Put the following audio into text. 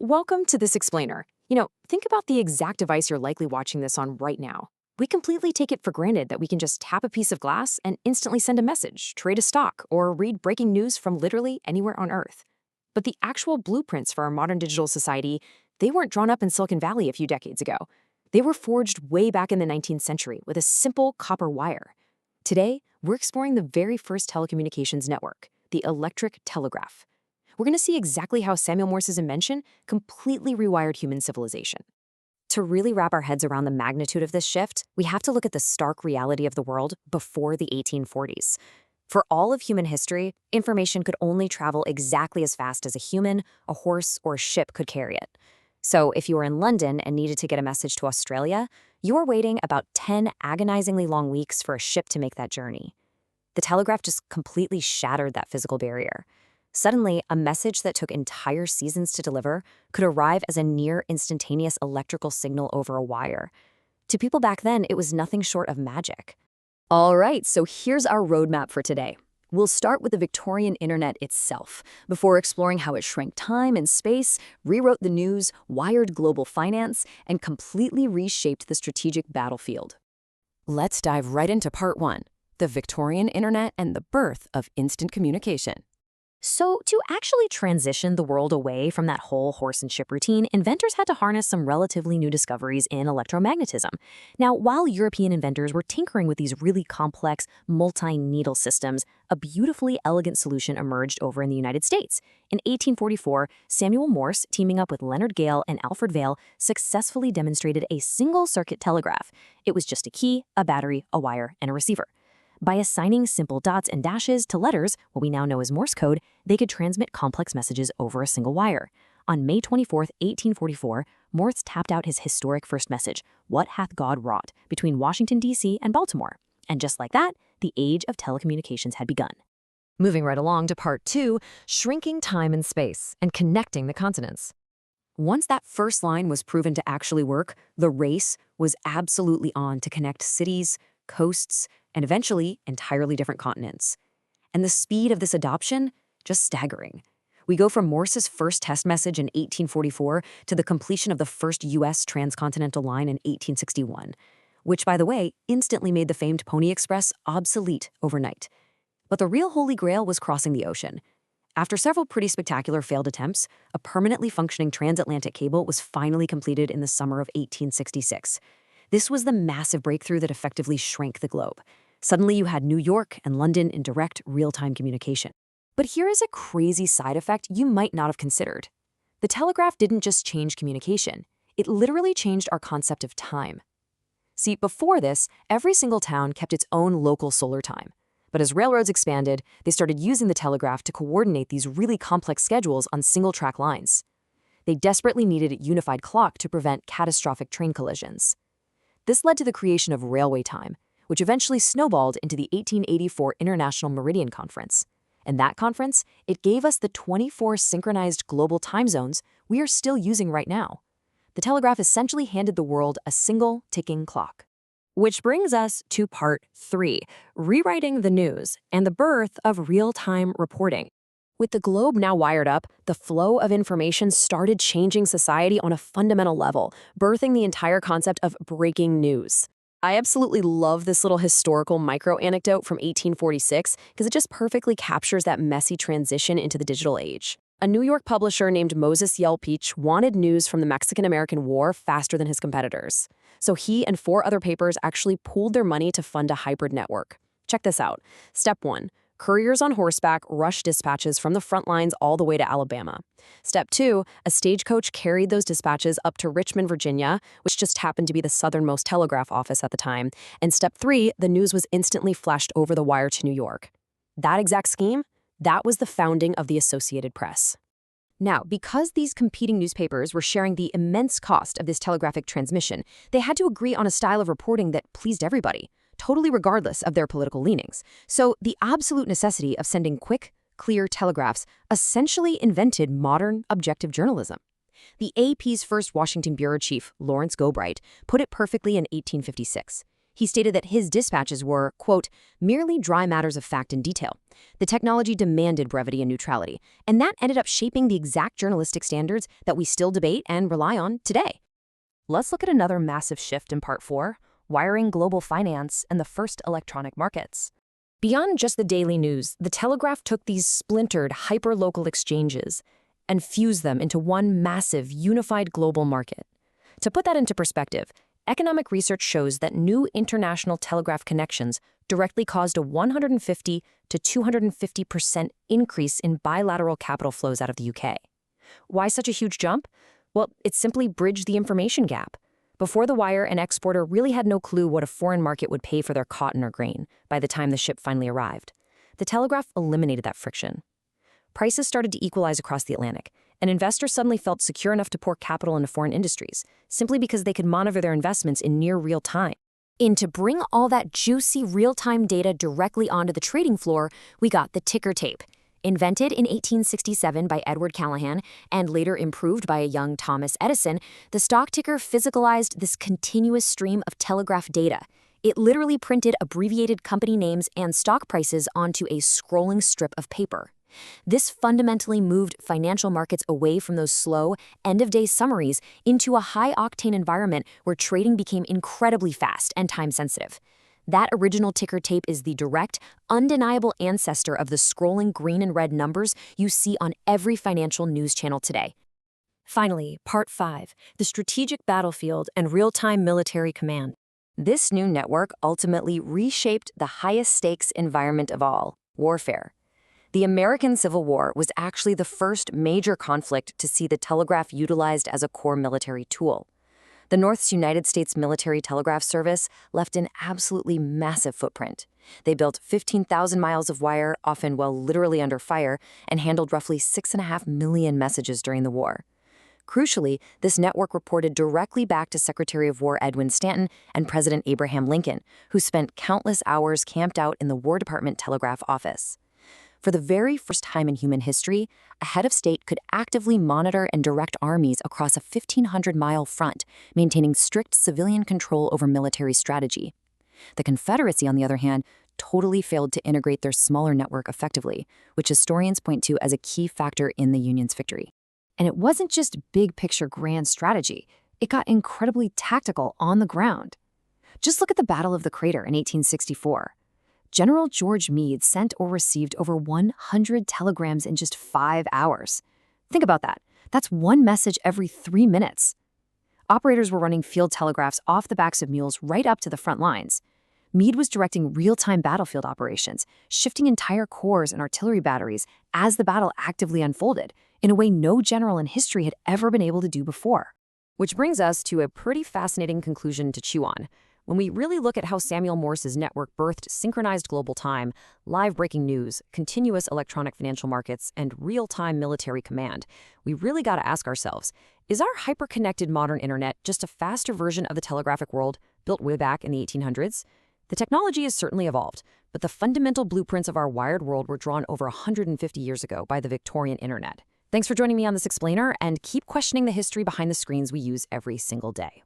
Welcome to this explainer. Think about the exact device you're likely watching this on right now. We completely take it for granted that we can just tap a piece of glass and instantly send a message, trade a stock, or read breaking news from literally anywhere on Earth. But the actual blueprints for our modern digital society, they weren't drawn up in Silicon Valley a few decades ago. They were forged way back in the 19th century with a simple copper wire. Today, we're exploring the very first telecommunications network, the electric telegraph. We're going to see exactly how Samuel Morse's invention completely rewired human civilization. To really wrap our heads around the magnitude of this shift, we have to look at the stark reality of the world before the 1840s. For all of human history, information could only travel exactly as fast as a human, a horse, or a ship could carry it. So if you were in London and needed to get a message to Australia, you were waiting about 10 agonizingly long weeks for a ship to make that journey. The telegraph just completely shattered that physical barrier. Suddenly, a message that took entire seasons to deliver could arrive as a near-instantaneous electrical signal over a wire. To people back then, it was nothing short of magic. All right, so here's our roadmap for today. We'll start with the Victorian internet itself, before exploring how it shrank time and space, rewrote the news, wired global finance, and completely reshaped the strategic battlefield. Let's dive right into part 1, the Victorian internet and the birth of instant communication. So, to actually transition the world away from that whole horse and ship routine, inventors had to harness some relatively new discoveries in electromagnetism. Now, while European inventors were tinkering with these really complex, multi-needle systems, a beautifully elegant solution emerged over in the United States. In 1844, Samuel Morse, teaming up with Leonard Gale and Alfred Vail, successfully demonstrated a single-circuit telegraph. It was just a key, a battery, a wire, and a receiver. By assigning simple dots and dashes to letters, what we now know as Morse code, they could transmit complex messages over a single wire. On May 24, 1844, Morse tapped out his historic first message, "What hath God wrought?" between Washington, D.C. and Baltimore. And just like that, the age of telecommunications had begun. Moving right along to part 2, shrinking time and space and connecting the continents. Once that first line was proven to actually work, the race was absolutely on to connect cities, coasts, and eventually entirely different continents. And the speed of this adoption, just staggering. We go from Morse's first test message in 1844 to the completion of the first U.S. transcontinental line in 1861, which, by the way, instantly made the famed Pony Express obsolete overnight. But the real holy grail was crossing the ocean. After several pretty spectacular failed attempts, a permanently functioning transatlantic cable was finally completed in the summer of 1866. This was the massive breakthrough that effectively shrank the globe. Suddenly, you had New York and London in direct, real-time communication. But here is a crazy side effect you might not have considered. The telegraph didn't just change communication. It literally changed our concept of time. See, before this, every single town kept its own local solar time. But as railroads expanded, they started using the telegraph to coordinate these really complex schedules on single-track lines. They desperately needed a unified clock to prevent catastrophic train collisions. This led to the creation of railway time, which eventually snowballed into the 1884 International Meridian Conference. In that conference, it gave us the 24 synchronized global time zones we are still using right now. The telegraph essentially handed the world a single ticking clock. Which brings us to part 3, rewriting the news and the birth of real-time reporting. With the globe now wired up, the flow of information started changing society on a fundamental level, birthing the entire concept of breaking news. I absolutely love this little historical micro-anecdote from 1846 because it just perfectly captures that messy transition into the digital age. A New York publisher named Moses Yelpeach wanted news from the Mexican-American War faster than his competitors. So he and 4 other papers actually pooled their money to fund a hybrid network. Check this out. Step 1. Couriers on horseback rush dispatches from the front lines all the way to Alabama. Step 2, a stagecoach carried those dispatches up to Richmond, Virginia, which just happened to be the southernmost telegraph office at the time. And step 3, the news was instantly flashed over the wire to New York. That exact scheme, that was the founding of the Associated Press. Now, because these competing newspapers were sharing the immense cost of this telegraphic transmission, they had to agree on a style of reporting that pleased everybody, totally regardless of their political leanings. So the absolute necessity of sending quick, clear telegraphs essentially invented modern, objective journalism. The AP's first Washington bureau chief, Lawrence Gobright, put it perfectly in 1856. He stated that his dispatches were, quote, merely dry matters of fact and detail. The technology demanded brevity and neutrality, and that ended up shaping the exact journalistic standards that we still debate and rely on today. Let's look at another massive shift in Part 4, wiring global finance and the first electronic markets. Beyond just the daily news, the Telegraph took these splintered, hyper-local exchanges and fused them into one massive, unified global market. To put that into perspective, economic research shows that new international telegraph connections directly caused a 150 to 250% increase in bilateral capital flows out of the UK. Why such a huge jump? Well, it simply bridged the information gap. Before the wire, an exporter really had no clue what a foreign market would pay for their cotton or grain by the time the ship finally arrived. The Telegraph eliminated that friction. Prices started to equalize across the Atlantic, and investors suddenly felt secure enough to pour capital into foreign industries, simply because they could monitor their investments in near real time. And to bring all that juicy real-time data directly onto the trading floor, we got the ticker tape. Invented in 1867 by Edward Callahan and later improved by a young Thomas Edison, the stock ticker physicalized this continuous stream of telegraph data. It literally printed abbreviated company names and stock prices onto a scrolling strip of paper. This fundamentally moved financial markets away from those slow, end-of-day summaries into a high-octane environment where trading became incredibly fast and time-sensitive. That original ticker tape is the direct, undeniable ancestor of the scrolling green and red numbers you see on every financial news channel today. Finally, Part 5, the strategic battlefield and real-time military command. This new network ultimately reshaped the highest-stakes environment of all, warfare. The American Civil War was actually the first major conflict to see the telegraph utilized as a core military tool. The North's United States Military Telegraph Service left an absolutely massive footprint. They built 15,000 miles of wire, often literally under fire, and handled roughly 6.5 million messages during the war. Crucially, this network reported directly back to Secretary of War Edwin Stanton and President Abraham Lincoln, who spent countless hours camped out in the War Department telegraph office. For the very first time in human history, a head of state could actively monitor and direct armies across a 1,500-mile front, maintaining strict civilian control over military strategy. The Confederacy, on the other hand, totally failed to integrate their smaller network effectively, which historians point to as a key factor in the Union's victory. And it wasn't just big-picture grand strategy. It got incredibly tactical on the ground. Just look at the Battle of the Crater in 1864. General George Meade sent or received over 100 telegrams in just 5 hours. Think about that. That's one message every 3 minutes. Operators were running field telegraphs off the backs of mules right up to the front lines. Meade was directing real-time battlefield operations, shifting entire corps and artillery batteries as the battle actively unfolded, in a way no general in history had ever been able to do before. Which brings us to a pretty fascinating conclusion to chew on. When we really look at how Samuel Morse's network birthed synchronized global time, live breaking news, continuous electronic financial markets, and real-time military command, we really got to ask ourselves, is our hyper-connected modern internet just a faster version of the telegraphic world built way back in the 1800s? The technology has certainly evolved, but the fundamental blueprints of our wired world were drawn over 150 years ago by the Victorian internet. Thanks for joining me on this explainer, and keep questioning the history behind the screens we use every single day.